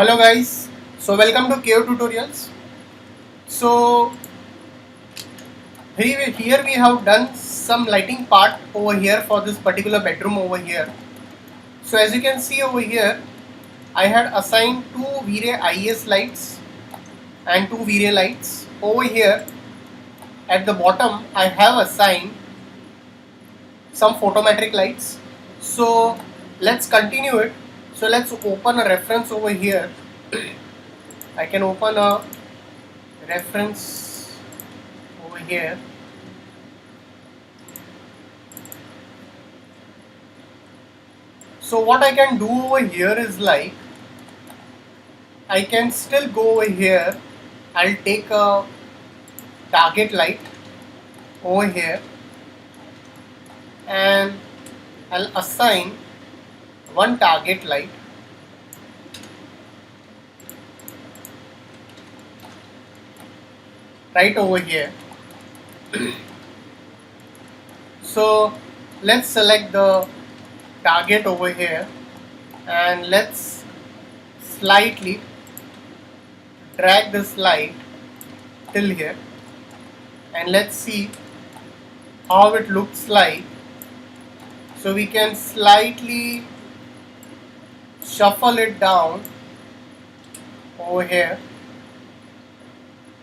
Hello guys, so welcome to KO Tutorials. So here we have done some lighting part over here for this particular bedroom over here. So as you can see over here, I had assigned two V-Ray IES lights and two V-Ray lights. Over here at the bottom I have assigned some photometric lights. So let's continue it. So let's open a reference over here. I can open a reference over here. So what I can do over here is like I can still go over here. I'll take a target light over here and I'll assign one target light right over here. So let's select the target over here and let's slightly drag this light till here and let's see how it looks like. So we can slightly shuffle it down over here.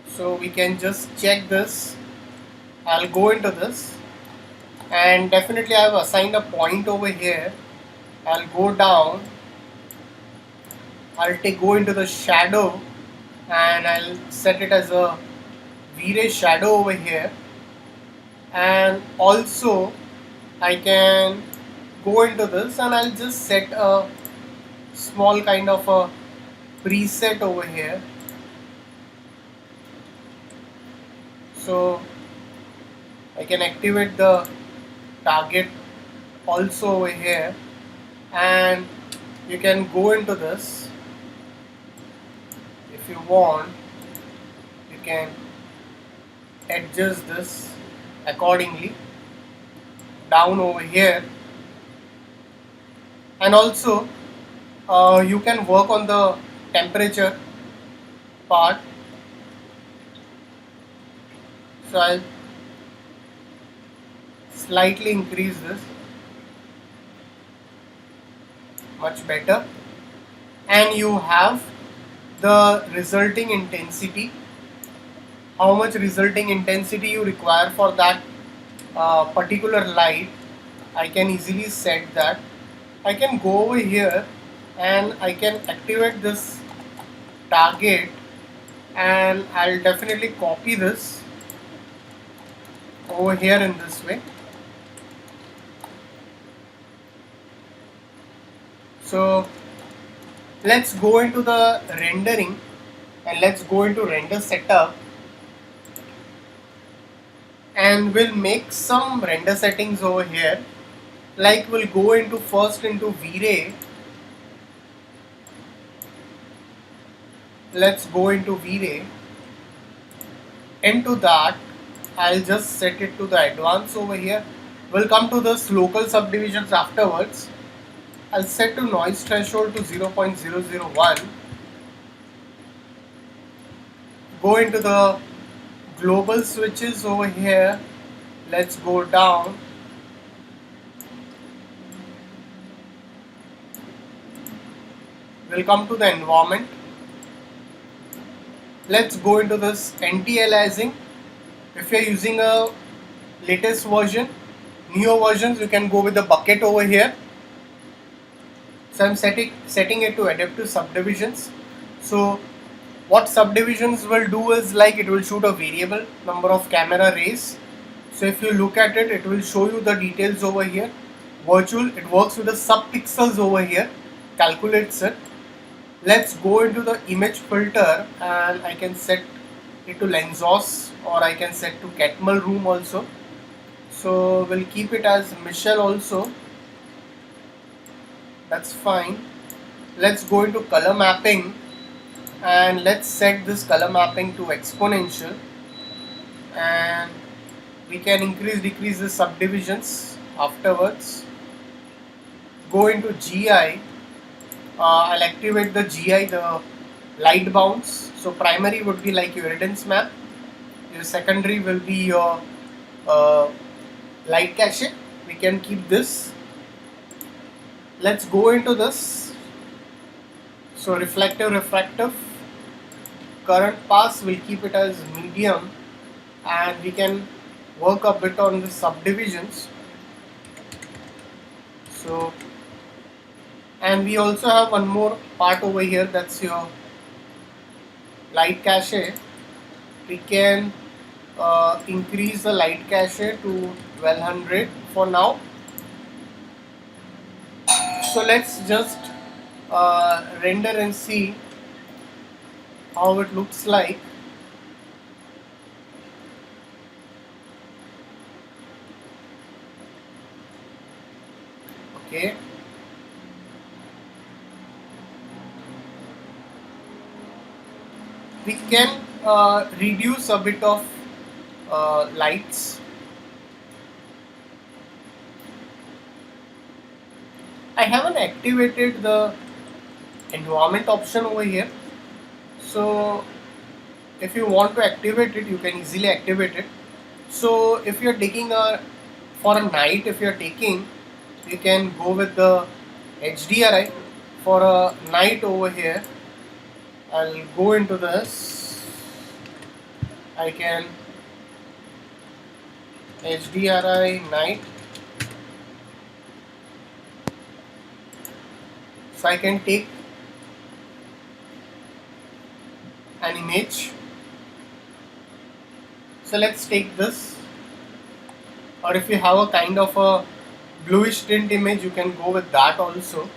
So we can just check this. I'll go into this and definitely I have assigned a point over here. I'll go down. I'll go into the shadow and I'll set it as a V-Ray shadow over here, and also I can go into this and I'll just set a small kind of a preset over here. So I can activate the target also over here, and you can go into this if you want. You can adjust this accordingly down over here, and also you can work on the temperature part. So I'll slightly increase this, much better, and you have the resulting intensity, how much resulting intensity you require for that particular light. I can easily set that. I can go over here and I can activate this target, and I'll definitely copy this over here in this way. So let's go into the rendering and let's go into render setup, and we'll make some render settings over here. Like we'll go into first into V-Ray. Let's go into V-Ray. Into that I'll just set it to the advanced over here. We'll come to this local subdivisions afterwards. I'll set to noise threshold to 0.001. Go into the global switches over here. Let's go down. We'll come to the environment. Let's go into this anti-aliasing. If you're using a latest version, newer versions, you can go with the bucket over here. So I'm setting it to adaptive subdivisions. So what subdivisions will do is like it will shoot a variable number of camera rays. So if you look at it, it will show you the details over here. Virtual, it works with the subpixels over here, calculates it. Let's go into the image filter and I can set it to Lensos, or I can set to Catmull room also. So we'll keep it as Michelle also. That's fine. Let's go into color mapping and let's set this color mapping to exponential, and we can decrease the subdivisions afterwards. Go into GI I'll activate the GI, the light bounce. So primary would be like your iridescence map. Your secondary will be your light cache. We can keep this. Let's go into this. So reflective, refractive. Current pass, we'll keep it as medium, and we can work a bit on the subdivisions. So, and we also have one more part over here, that's your light cache. We can increase the light cache to 1200 for now. So let's just render and see how it looks like. Okay. We can reduce a bit of lights. I haven't activated the environment option over here. So if you want to activate it, you can easily activate it. So if you're taking for a night, if you're taking, you can go with the HDRI for a night over here. I'll go into this. I can HDRI night. So I can take an image. So let's take this, or if you have a kind of a bluish tint image, you can go with that also.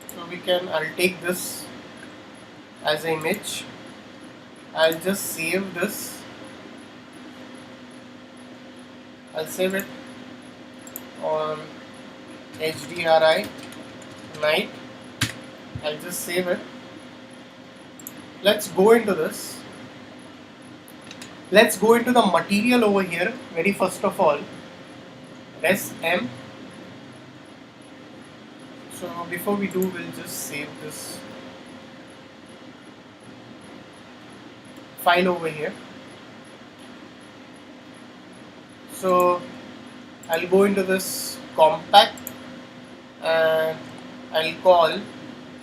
So I'll take this as an image. I'll just save this. I'll save it on HDRI night. I'll just save it. Let's go into this. Let's go into the material over here. Very first of all, res M. So before we do, we'll just save this file over here. So I'll go into this compact and I'll call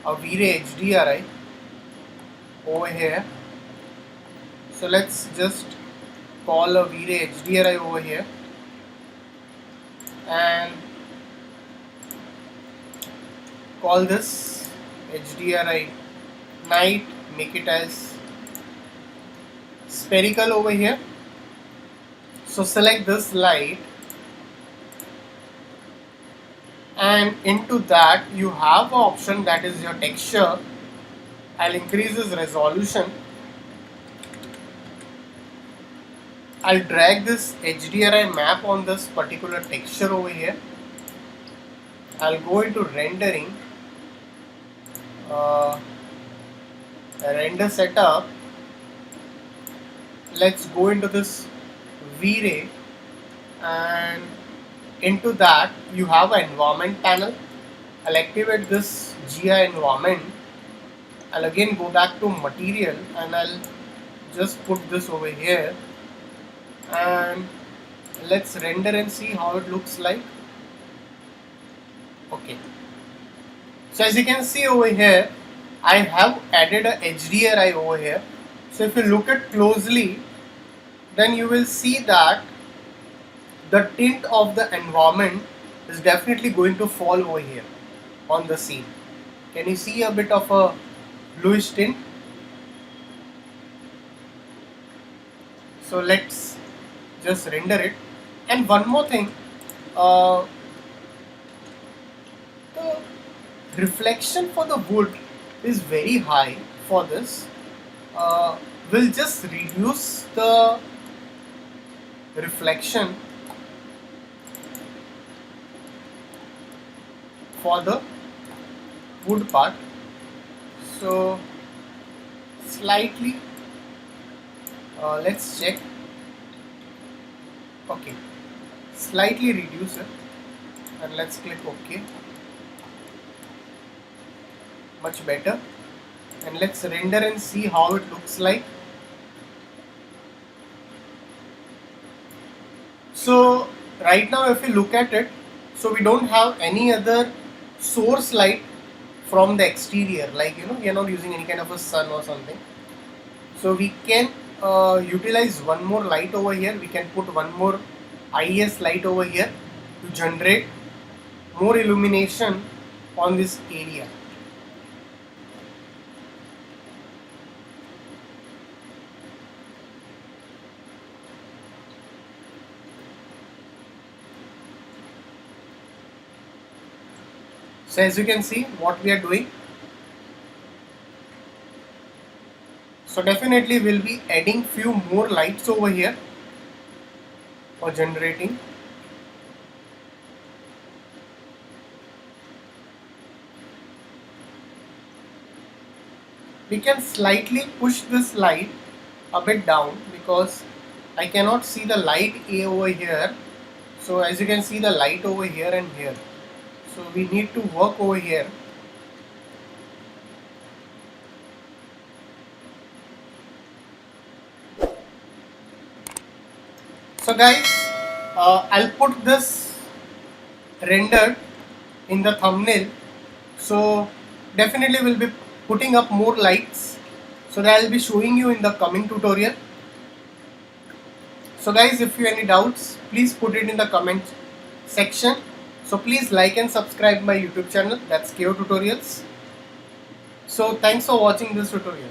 a V-Ray HDRI over here. So let's just call a V-Ray HDRI over here and call this HDRI night, make it as spherical over here. So select this light, and into that you have an option that is your texture. I'll increase this resolution. I'll drag this HDRI map on this particular texture over here. I'll go into rendering, render setup. Let's go into this V-Ray, and into that you have an environment panel. I'll activate this GI environment. I'll again go back to material and I'll just put this over here, and let's render and see how it looks like. Okay, so as you can see over here, I have added a HDRI over here. So if you look at closely, then you will see that the tint of the environment is definitely going to fall over here on the scene. Can you see a bit of a bluish tint? So let's just render it. And one more thing, the reflection for the wood is very high for this. We'll just reduce the reflection for the wood part. So slightly, let's check. Okay, slightly reduce it, and let's click OK. much better. And let's render and see how it looks like. So right now if you look at it, so we don't have any other source light from the exterior, like we are not using any kind of a sun or something. So we can utilize one more light over here. We can put one more IS light over here to generate more illumination on this area. So as you can see what we are doing. So definitely we'll be adding few more lights over here for generating. We can slightly push this light a bit down because I cannot see the light over here. So as you can see the light over here and here. So we need to work over here. So guys, I'll put this rendered in the thumbnail. So definitely we'll be putting up more lights, so that I'll be showing you in the coming tutorial. So guys, if you have any doubts, please put it in the comment section. So please like and subscribe my YouTube channel, that's KO Tutorials. So thanks for watching this tutorial.